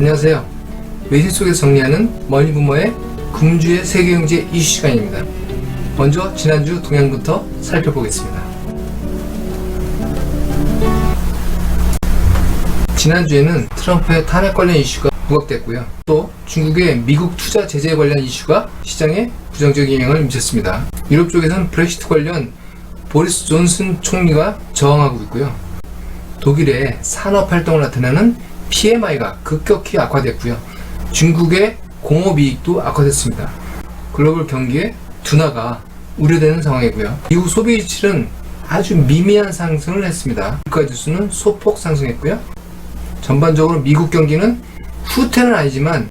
안녕하세요. 외신 속에서 정리하는 머니부머의 금주의 세계경제 이슈 시간입니다. 먼저 지난주 동향부터 살펴보겠습니다. 지난주에는 트럼프의 탄핵 관련 이슈가 부각됐고요. 또 중국의 미국 투자 제재 관련 이슈가 시장에 부정적인 영향을 미쳤습니다. 유럽 쪽에서는 브렉시트 관련 보리스 존슨 총리가 저항하고 있고요. 독일의 산업활동을 나타내는 PMI가 급격히 악화됐고요. 중국의 공업이익도 악화됐습니다. 글로벌 경기의 둔화가 우려되는 상황이고요. 미국 소비지출은 아주 미미한 상승을 했습니다. 물가지수는 소폭 상승했고요. 전반적으로 미국 경기는 후퇴는 아니지만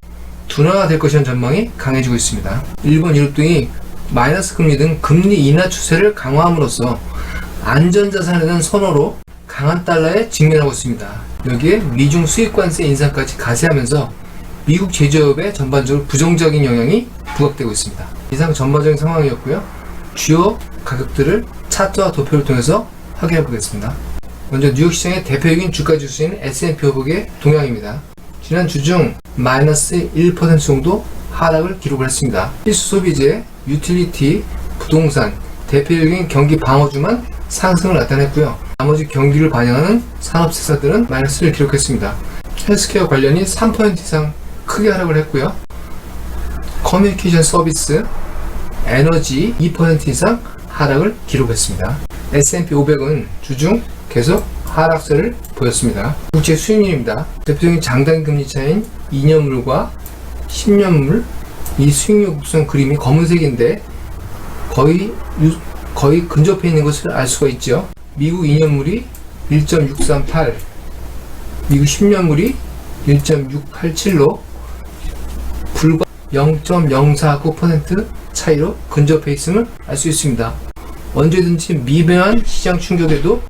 둔화가 될 것이라는 전망이 강해지고 있습니다. 일본, 유럽 등이 마이너스 금리 등 금리 인하 추세를 강화함으로써 안전자산에 대한 선호로 강한 달러에 직면하고 있습니다. 여기에 미중 수입관세 인상까지 가세하면서 미국 제조업에 전반적으로 부정적인 영향이 부각되고 있습니다. 이상 전반적인 상황이었고요. 주요 가격들을 차트와 도표를 통해서 확인해 보겠습니다. 먼저 뉴욕 시장의 대표적인 주가 지수인 S&P 500의 동향입니다. 지난 주 중 마이너스 1% 정도 하락을 기록을 했습니다. 필수 소비재, 유틸리티, 부동산, 대표적인 경기 방어주만 상승을 나타냈고요. 나머지 경기를 반영하는 산업세사들은 마이너스를 기록했습니다. 헬스케어 관련이 3% 이상 크게 하락을 했고요. 커뮤니케이션 서비스, 에너지 2% 이상 하락을 기록했습니다. S&P 500은 주중 계속 하락세를 보였습니다. 국채 수익률입니다. 대표적인 장단 금리 차인 2년물과 10년물, 이 수익률 곡선 그림이 검은색인데 거의 근접해 있는 것을 알 수가 있죠. 미국 2년물이 1.638, 미국 10년물이 1.687로 불과 0.049% 차이로 근접해 있음을 알 수 있습니다. 언제든지 미묘한 시장 충격에도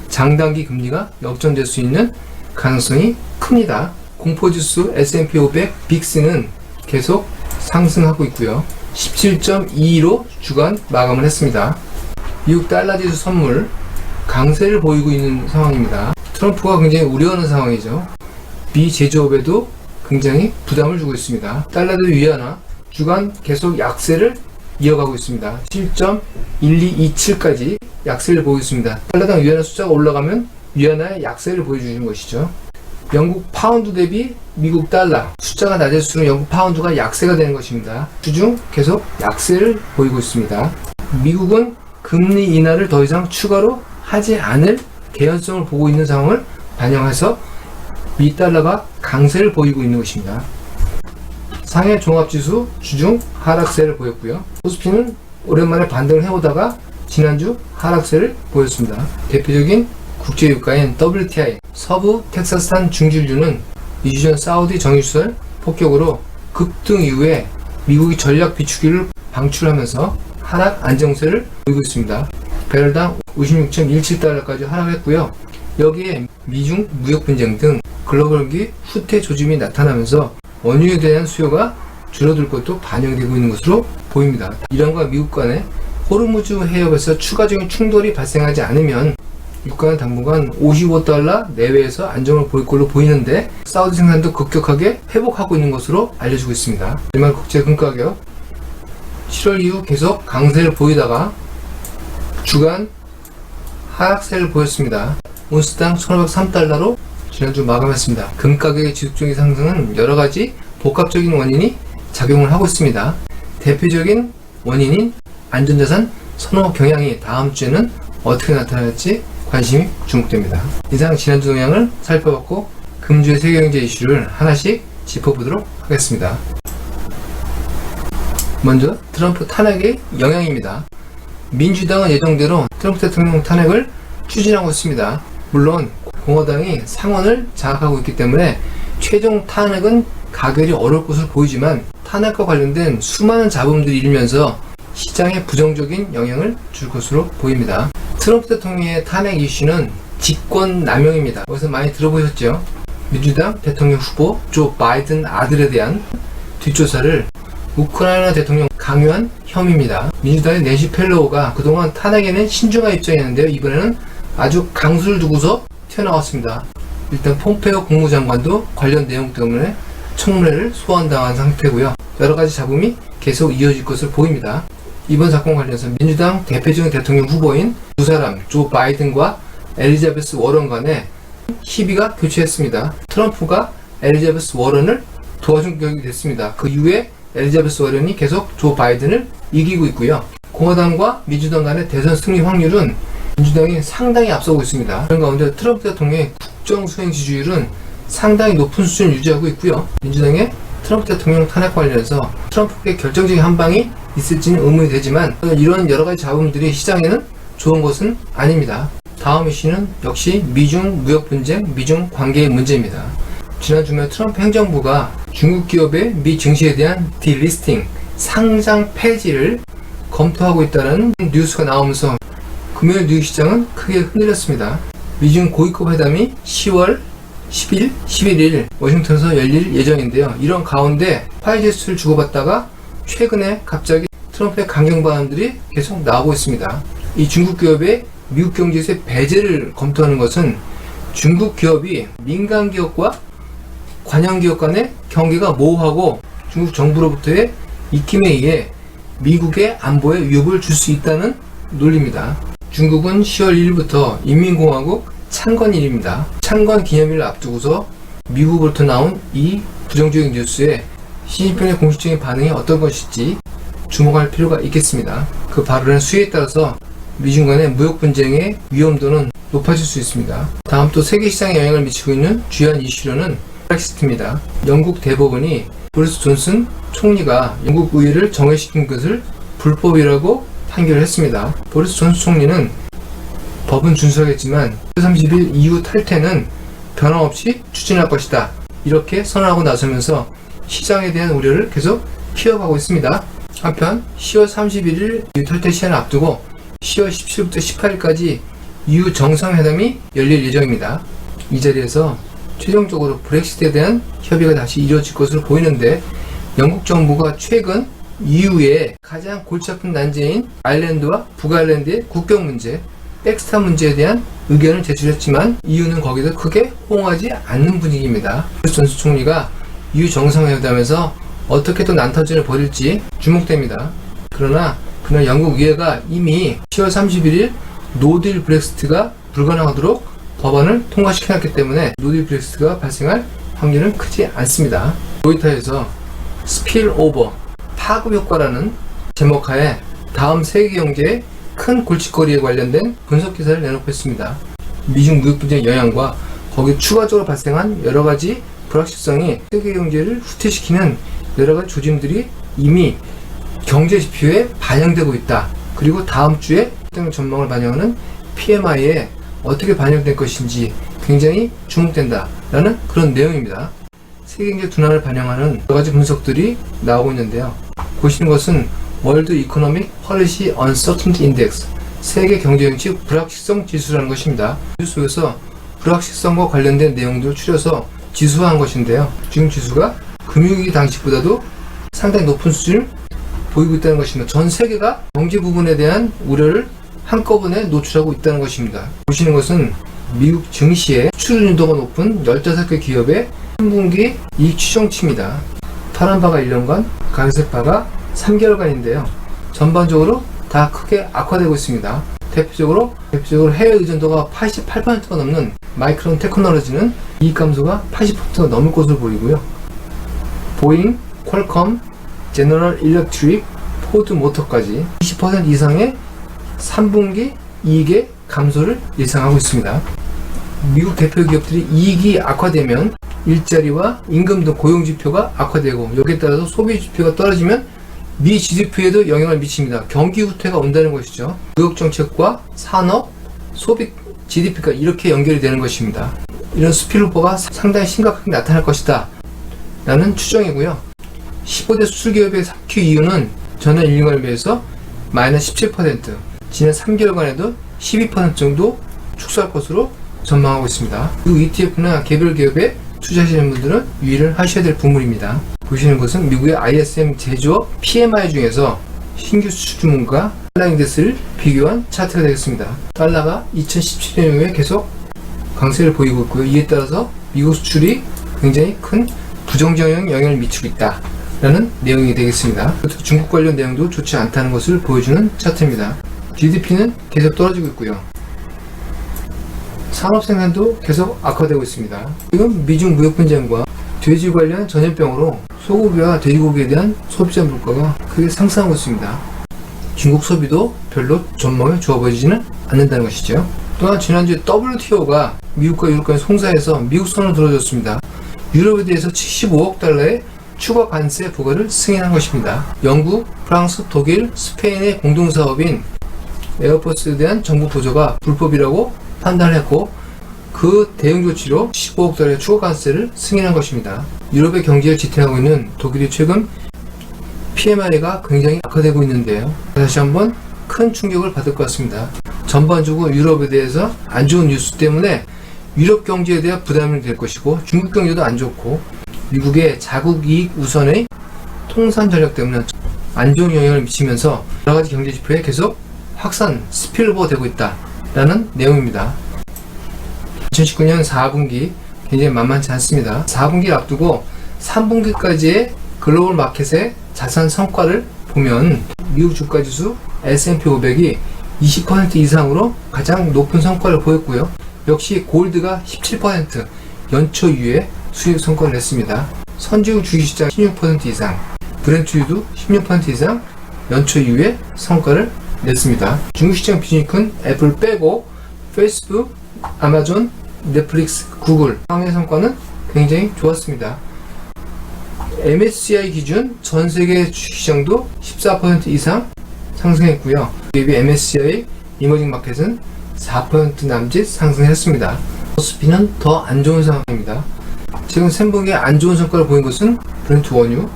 장단기 금리가 역전될 수 있는 가능성이 큽니다. 공포지수 S&P 500 빅스는 계속 상승하고 있고요. 17.22로 주간 마감을 했습니다. 미국 달러지수 선물 강세를 보이고 있는 상황입니다. 트럼프가 굉장히 우려하는 상황이죠. 미 제조업에도 굉장히 부담을 주고 있습니다. 달러대 위안화 주간 계속 약세를 이어가고 있습니다. 7.1227까지 약세를 보이고 있습니다. 달러당 위안화 숫자가 올라가면 위안화의 약세를 보여주는 것이죠. 영국 파운드 대비 미국 달러 숫자가 낮을수록 영국 파운드가 약세가 되는 것입니다. 주중 계속 약세를 보이고 있습니다. 미국은 금리 인하를 더 이상 추가로 하지 않을 개연성을 보고 있는 상황을 반영해서 미 달러가 강세를 보이고 있는 것입니다. 상해 종합지수 주중 하락세를 보였고요. 코스피는 오랜만에 반등을 해오다가 지난주 하락세를 보였습니다. 대표적인 국제유가인 WTI 서부 텍사스산 중진주는 2주 전 사우디 정유시설 폭격으로 급등 이후에 미국이 전략 비축기를 방출하면서 하락 안정세를 보이고 있습니다. 배럴당 56.17달러까지 하락했고요. 여기에 미중 무역 분쟁 등 글로벌 경기 후퇴 조짐이 나타나면서 원유에 대한 수요가 줄어들 것도 반영되고 있는 것으로 보입니다. 이란과 미국 간의 호르무즈 해협에서 추가적인 충돌이 발생하지 않으면 유가는 당분간 55달러 내외에서 안정을 보일 걸로 보이는데 사우디 생산도 급격하게 회복하고 있는 것으로 알려지고 있습니다. 하지만 국제 금가격 7월 이후 계속 강세를 보이다가 주간 하락세를 보였습니다. 온스당 1503달러로 지난주 마감했습니다. 금가격의 지속적인 상승은 여러가지 복합적인 원인이 작용을 하고 있습니다. 대표적인 원인인 안전자산 선호 경향이 다음 주에는 어떻게 나타날지 관심이 주목됩니다. 이상 지난주 동향을 살펴봤고 금주의 세계경제 이슈를 하나씩 짚어보도록 하겠습니다. 먼저 트럼프 탄핵의 영향입니다. 민주당은 예정대로 트럼프 대통령 탄핵을 추진하고 있습니다. 물론 공화당이 상원을 장악하고 있기 때문에 최종 탄핵은 가결이 어려울 것으로 보이지만 탄핵과 관련된 수많은 잡음들이 일면서 시장에 부정적인 영향을 줄 것으로 보입니다. 트럼프 대통령의 탄핵 이슈는 직권 남용입니다. 여기서 많이 들어보셨죠? 민주당 대통령 후보 조 바이든 아들에 대한 뒷조사를 우크라이나 대통령 강요한 혐의입니다. 민주당의 낸시 펠로우가 그동안 탄핵에는 신중한 입장이었는데요. 이번에는 아주 강수를 두고서 튀어나왔습니다. 일단 폼페이오 국무장관도 관련 내용 때문에 청문회를 소환당한 상태고요. 여러가지 잡음이 계속 이어질 것으로 보입니다. 이번 사건 관련해서 민주당 대표적인 대통령 후보인 두 사람, 조 바이든과 엘리자베스 워런 간에 희비가 교체했습니다. 트럼프가 엘리자베스 워런을 도와준 격이 됐습니다. 그 이후에 엘리자베스 워런이 계속 조 바이든을 이기고 있고요. 공화당과 민주당 간의 대선 승리 확률은 민주당이 상당히 앞서고 있습니다. 그런 가운데 트럼프 대통령의 국정 수행 지지율은 상당히 높은 수준을 유지하고 있고요. 민주당의 트럼프 대통령 탄핵 관련해서 트럼프의 결정적인 한방이 있을지는 의문이 되지만 이런 여러가지 잡음들이 시장에는 좋은 것은 아닙니다. 다음 이슈는 역시 미중 무역 분쟁, 미중 관계의 문제입니다. 지난 주말 트럼프 행정부가 중국 기업의 미 증시에 대한 디리스팅, 상장 폐지를 검토하고 있다는 뉴스가 나오면서 금요일 뉴욕 시장은 크게 흔들렸습니다. 미중 고위급 회담이 10월 10일, 11일 워싱턴에서 열릴 예정인데요. 이런 가운데 화이제스를 주고받다가 최근에 갑자기 트럼프의 강경 발언들이 계속 나오고 있습니다. 이 중국 기업의 미국 경제에서의 배제를 검토하는 것은 중국 기업이 민간 기업과 관영 기업 간의 경계가 모호하고 중국 정부로부터의 입김에 의해 미국의 안보에 위협을 줄 수 있다는 논리입니다. 중국은 10월 1일부터 인민공화국 창건일입니다. 창건 기념일을 앞두고서 미국으로부터 나온 이 부정적인 뉴스에 시진핑의 공식적인 반응이 어떤 것일지 주목할 필요가 있겠습니다. 그 발언의 수위에 따라서 미중 간의 무역 분쟁의 위험도는 높아질 수 있습니다. 다음 또 세계 시장에 영향을 미치고 있는 주요한 이슈로는 브렉시트입니다. 영국 대법원이 보리스 존슨 총리가 영국 의회를 정회시킨 것을 불법이라고 판결을 했습니다. 보리스 존슨 총리는 법은 준수하겠지만 30일 이후 탈퇴는 변함없이 추진할 것이다. 이렇게 선언하고 나서면서 시장에 대한 우려를 계속 키워가고 있습니다. 한편 10월 31일 이후 탈퇴 시한을 앞두고 10월 17일부터 18일까지 EU 정상회담이 열릴 예정입니다. 이 자리에서 최종적으로 브렉시트에 대한 협의가 다시 이루어질 것으로 보이는데 영국 정부가 최근 EU의 가장 골치 아픈 난제인 아일랜드와 북아일랜드의 국경 문제, 백스탑 문제에 대한 의견을 제출했지만 EU는 거기서 크게 호응하지 않는 분위기입니다. 존슨 총리가 EU 정상회담에서 어떻게 또 난타전을 벌일지 주목됩니다. 그러나 그날 영국 의회가 이미 10월 31일 노딜 브렉시트가 불가능하도록 법안을 통과시켜놨기 때문에 노딜 브렉시트가 발생할 확률은 크지 않습니다. 로이터에서 스필오버, 파급 효과라는 제목하에 다음 세계 경제의 큰 골칫거리에 관련된 분석 기사를 내놓고 있습니다. 미중 무역 분쟁의 영향과 거기에 추가적으로 발생한 여러 가지 불확실성이 세계 경제를 후퇴시키는 여러 가지 조짐들이 이미 경제 지표에 반영되고 있다. 그리고 다음 주에 전망을 반영하는 PMI에 어떻게 반영될 것인지 굉장히 주목된다 라는 그런 내용입니다. 세계경제 둔화를 반영하는 여러 가지 분석들이 나오고 있는데요. 보시는 것은 월드 이코노믹 펄리시 언서튼티 인덱스, 세계 경제 정치 불확실성 지수라는 것입니다. 이 속에서 불확실성과 관련된 내용들을 추려서 지수화한 것인데요. 지금 지수가 금융위기 당시보다도 상당히 높은 수준을 보이고 있다는 것입니다. 전 세계가 경제 부분에 대한 우려를 한꺼번에 노출하고 있다는 것입니다. 보시는 것은 미국 증시의 수출 인도가 높은 15개 기업의 3분기 이익 추정치입니다. 파란 바가 1년간, 갈색 바가 3개월간인데요. 전반적으로 다 크게 악화되고 있습니다. 대표적으로 해외 의존도가 88%가 넘는 마이크론 테크놀로지는 이익 감소가 80%가 넘을 것으로 보이고요. 보잉, 퀄컴, 제너럴 일렉트릭, 포드 모터까지 20% 이상의 3분기 이익의 감소를 예상하고 있습니다. 미국 대표 기업들이 이익이 악화되면 일자리와 임금 등 고용 지표가 악화되고 여기에 따라서 소비 지표가 떨어지면 미 GDP에도 영향을 미칩니다. 경기 후퇴가 온다는 것이죠. 무역 정책과 산업, 소비 GDP가 이렇게 연결이 되는 것입니다. 이런 스피일오버가 상당히 심각하게 나타날 것이다 라는 추정이고요. 15대 수출기업의 3Q 이유는 전년 1년에 비해서 마이너스 17%, 지난 3개월간에도 12% 정도 축소할 것으로 전망하고 있습니다. 그리고 ETF나 개별 기업에 투자하시는 분들은 유의를 하셔야 될 부분입니다. 보시는 것은 미국의 ISM 제조업 PMI 중에서 신규 수출 주문과 달러 인덱스를 비교한 차트가 되겠습니다. 달러가 2017년 이후에 계속 강세를 보이고 있고요. 이에 따라서 미국 수출이 굉장히 큰 부정적인 영향을 미치고 있다 라는 내용이 되겠습니다. 중국 관련 내용도 좋지 않다는 것을 보여주는 차트입니다. GDP는 계속 떨어지고 있고요. 산업 생산도 계속 악화되고 있습니다. 지금 미중 무역 분쟁과 돼지 관련 전염병으로 소고기와 돼지고기에 대한 소비자 물가가 크게 상승하고 있습니다. 중국 소비도 별로 전망이 좋아 보이지는 않는다는 것이죠. 또한 지난주에 WTO가 미국과 유럽 간의 송사에서 미국 선을 들어줬습니다. 유럽에 대해서 75억 달러의 추가 관세 부과를 승인한 것입니다. 영국, 프랑스, 독일, 스페인의 공동사업인 에어버스에 대한 정부 보조가 불법이라고 판단했고 그 대응 조치로 15억 달러의 추가 관세를 승인한 것입니다. 유럽의 경제를 지탱하고 있는 독일이 최근 PMI가 굉장히 악화되고 있는데요. 다시 한번 큰 충격을 받을 것 같습니다. 전반적으로 유럽에 대해서 안 좋은 뉴스 때문에 유럽 경제에 대한 부담이 될 것이고 중국 경제도 안 좋고 미국의 자국 이익 우선의 통산 전략 때문에 안 좋은 영향을 미치면서 여러 가지 경제 지표에 계속 확산, 스필오버 되고 있다라는 내용입니다. 2019년 4분기 굉장히 만만치 않습니다. 4분기를 앞두고 3분기까지의 글로벌 마켓의 자산 성과를 보면 미국 주가지수 S&P 500이 20% 이상으로 가장 높은 성과를 보였고요. 역시 골드가 17% 연초 이후에 수익 성과를 냈습니다. 선진국 주식시장 16% 이상, 브렌트유도 16% 이상 연초 이후에 성과를 냈습니다. 중국시장 비중이 큰 애플 빼고 페이스북, 아마존, 넷플릭스, 구글 상의 성과는 굉장히 좋았습니다. MSCI 기준 전 세계 주식시장도 14% 이상 상승했고요. 대비 MSCI 이머징 마켓은 4% 남짓 상승했습니다. 코스피는 더 안 좋은 상황입니다. 지금 3분기에 안 좋은 성과를 보인 것은 브렌트 원유,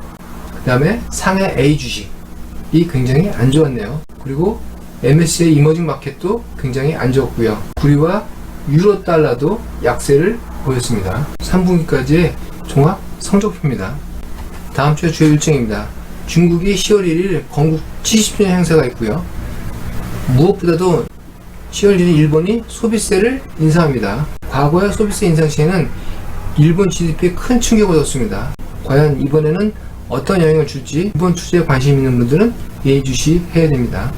그 다음에 상해 A 주식이 굉장히 안 좋았네요. 그리고 MSCI 이머징 마켓도 굉장히 안 좋았고요. 구리와 유로 달러도 약세를 보였습니다. 3분기까지의 종합 성적표입니다. 다음 주에 주요 일정입니다. 중국이 10월 1일 건국 70주년 행사가 있고요. 무엇보다도 10월 1일 일본이 소비세를 인상합니다. 과거의 소비세 인상 시에는 일본 GDP에 큰 충격을 얻었습니다. 과연 이번에는 어떤 영향을 줄지 일본 투자에 관심 있는 분들은 예의주시해야 됩니다.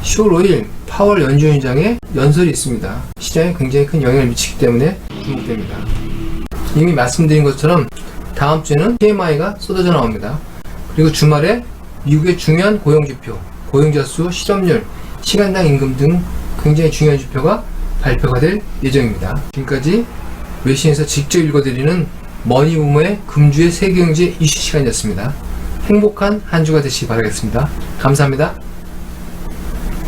10월 5일 파월 연준의장의 연설이 있습니다. 시장에 굉장히 큰 영향을 미치기 때문에 주목됩니다. 이미 말씀드린 것처럼 다음 주에는 PMI가 쏟아져 나옵니다. 그리고 주말에 미국의 중요한 고용지표, 고용자 수, 실업률, 시간당 임금 등 굉장히 중요한 지표가 발표가 될 예정입니다. 지금까지 외신에서 직접 읽어드리는 머니부머의 금주의 세계경제 이슈 시간이었습니다. 행복한 한 주가 되시기 바라겠습니다. 감사합니다.